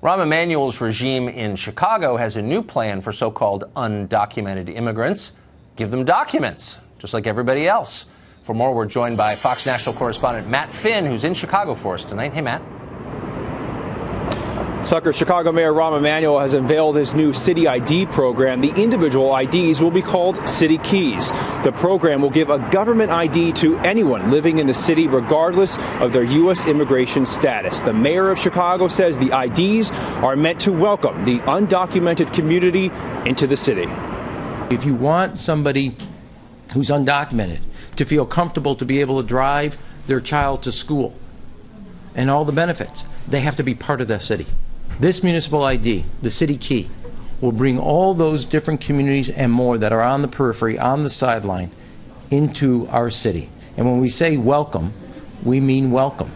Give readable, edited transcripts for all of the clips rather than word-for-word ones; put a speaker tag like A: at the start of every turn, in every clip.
A: Rahm Emanuel's regime in Chicago has a new plan for so-called undocumented immigrants. Give them documents, just like everybody else. For more, we're joined by Fox National correspondent Matt Finn, who's in Chicago for us tonight. Hey, Matt.
B: Tucker, Chicago Mayor Rahm Emanuel has unveiled his new city ID program. The individual IDs will be called City Keys. The program will give a government ID to anyone living in the city, regardless of their U.S. immigration status. The mayor of Chicago says the IDs are meant to welcome the undocumented community into the city.
C: If you want somebody who's undocumented to feel comfortable to be able to drive their child to school and all the benefits, they have to be part of the city. This municipal ID, the city key, will bring all those different communities and more that are on the periphery, on the sideline, into our city. And when we say welcome, we mean welcome.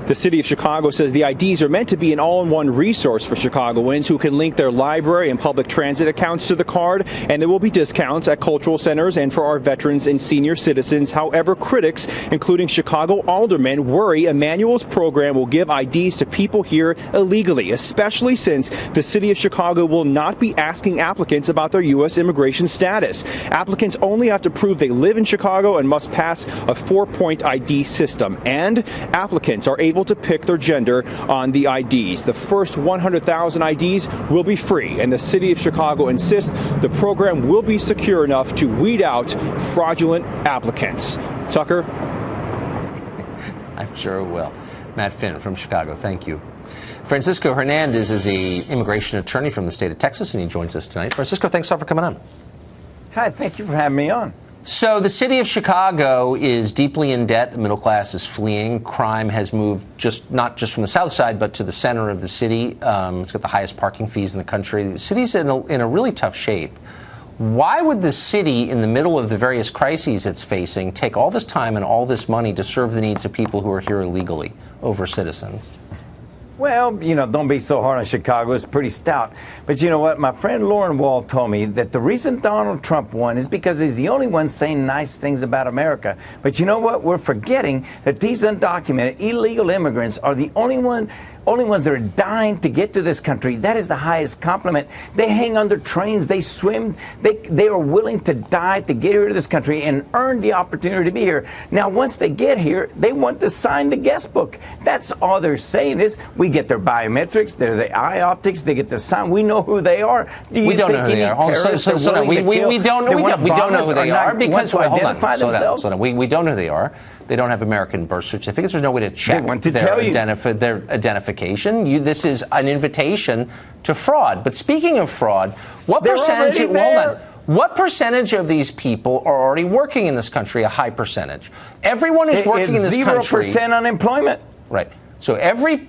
B: The city of Chicago says the IDs are meant to be an all-in-one resource for Chicagoans who can link their library and public transit accounts to the card, and there will be discounts at cultural centers and for our veterans and senior citizens. However, critics, including Chicago aldermen, worry Emanuel's program will give IDs to people here illegally, especially since the city of Chicago will not be asking applicants about their U.S. immigration status. Applicants only have to prove they live in Chicago and must pass a 4-point ID system, and applicants are able to pick their gender on the IDs. The first 100,000 IDs will be free, and the city of Chicago insists the program will be secure enough to weed out fraudulent applicants. Tucker?
A: I'm sure it will. Matt Finn from Chicago, thank you. Francisco Hernandez is an immigration attorney from the state of Texas, and he joins us tonight. Francisco, thanks a lot for coming on.
D: Hi, thank you for having me on.
A: So the city of Chicago is deeply in debt. The middle class is fleeing. Crime has moved not just from the south side, but to the center of the city. It's got the highest parking fees in the country. The city's in a really tough shape. Why would the city, in the middle of the various crises it's facing, take all this time and all this money to serve the needs of people who are here illegally over citizens?
D: Well, don't be so hard on Chicago. It's pretty stout. But you know what? My friend Lauren Wall told me that the reason Donald Trump won is because he's the only one saying nice things about America. But you know what? We're forgetting that these undocumented illegal immigrants are the only ones that are dying to get to this country. That is the highest compliment. They hang under trains. They swim. They are willing to die to get here to this country and earn the opportunity to be here. Now, once they get here, they want to sign the guest book. That's all they're saying is we get their biometrics, the eye optics, they get the sign. We know who they are.
A: We don't know who they are. We don't know who they are because hold on. We don't know who they are. They don't have American birth certificates. There's no way to check their identification. This is an invitation to fraud. But speaking of fraud, what percentage of these people are already working in this country? A high percentage. Everyone who's working in this country.
D: 0% unemployment.
A: Right. So every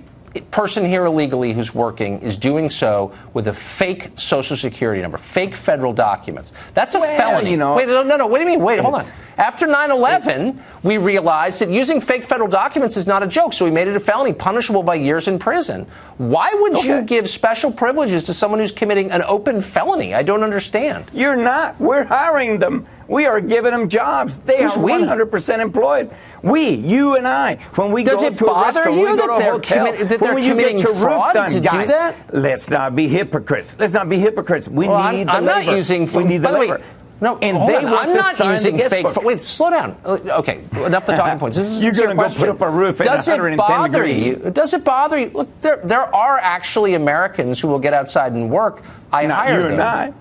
A: person here illegally who's working is doing so with a fake Social Security number, fake federal documents. That's a felony. Wait, no. What do you mean? Wait, hold on. After 9/11, we realized that using fake federal documents is not a joke, so we made it a felony, punishable by years in prison. Why would you give special privileges to someone who's committing an open felony? I don't understand.
D: You're not. We're hiring them. We are giving them jobs. They are 100% employed. You and I. When we go to a restaurant, we go to a hotel.
A: They're committing fraud to do that?
D: Let's not be hypocrites. We need the labor.
A: I'm not using.
D: We need the labor.
A: No,
D: and
A: hold
D: they
A: on.
D: want
A: I'm not using fake. Wait, slow down. Okay, enough the talking points. This is
D: You're going to go put up a roof at 110 degrees.
A: Does it bother you? Look, there are actually Americans who will get outside and work. I hire them.
D: Not you and I.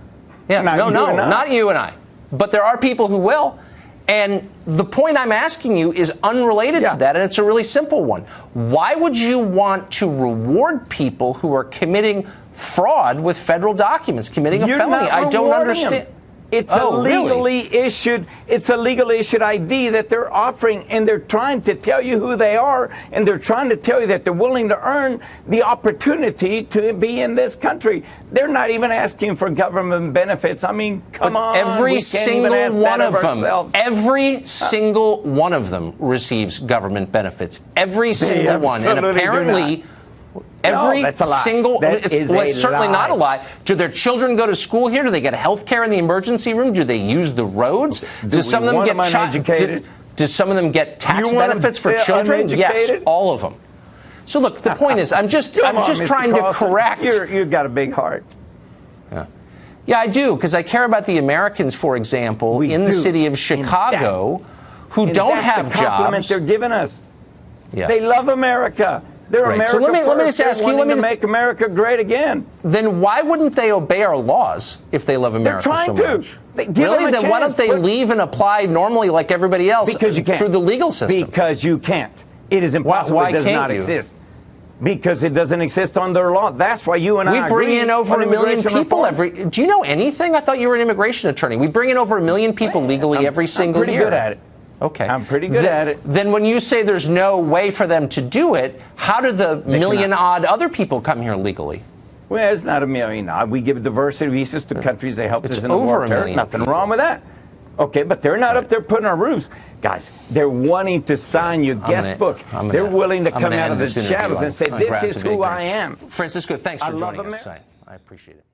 A: Yeah, not you and I. But there are people who will. And the point I'm asking you is unrelated to that, and it's a really simple one. Why would you want to reward people who are committing fraud with federal documents, committing a felony? I don't understand.
D: It's a legally issued ID that they're offering, and they're trying to tell you who they are, and they're trying to tell you that they're willing to earn the opportunity to be in this country. They're not even asking for government benefits. I mean, come on.
A: Every single one of them receives government benefits. Every single one. And apparently
D: that's a lie.
A: It's certainly not a lie. Do their children go to school here? Do they get health care in the emergency room? Do they use the roads? Do some of them get tax benefits for children? Yes, all of them. So look, the point is, I'm just trying to correct.
D: You've got a big heart.
A: Yeah, I do, because I care about the Americans, for example, in the city of Chicago, who don't have jobs.
D: That's the compliment they're giving us.
A: Yeah.
D: They love America. They're America
A: so let me just ask you,
D: to make America great again.
A: Then why wouldn't they obey our laws if they love America so much?
D: They're trying to.
A: Really? Then why don't they leave and apply normally like everybody else
D: because you can't.
A: Through the legal system?
D: Because you can't. It is impossible.
A: Why
D: it does
A: can't
D: not
A: you?
D: exist. Because it doesn't exist on their law. That's why you and I
A: bring in over 1 million people every. Do you know anything? I thought you were an immigration attorney. We bring in over 1 million people legally every single year.
D: I'm pretty good at it.
A: Okay.
D: I'm pretty good at it.
A: Then when you say there's no way for them to do it, how do the million-odd other people come here legally?
D: Well, it's not a million odd. We give diversity visas to countries that helped us in the war. Nothing wrong with that. Okay, but they're not up there putting our roofs. Guys, they're wanting to sign your guest book. They're willing to come out of the shadows and say, this is who I am.
A: Francisco, thanks for joining us tonight. I appreciate it.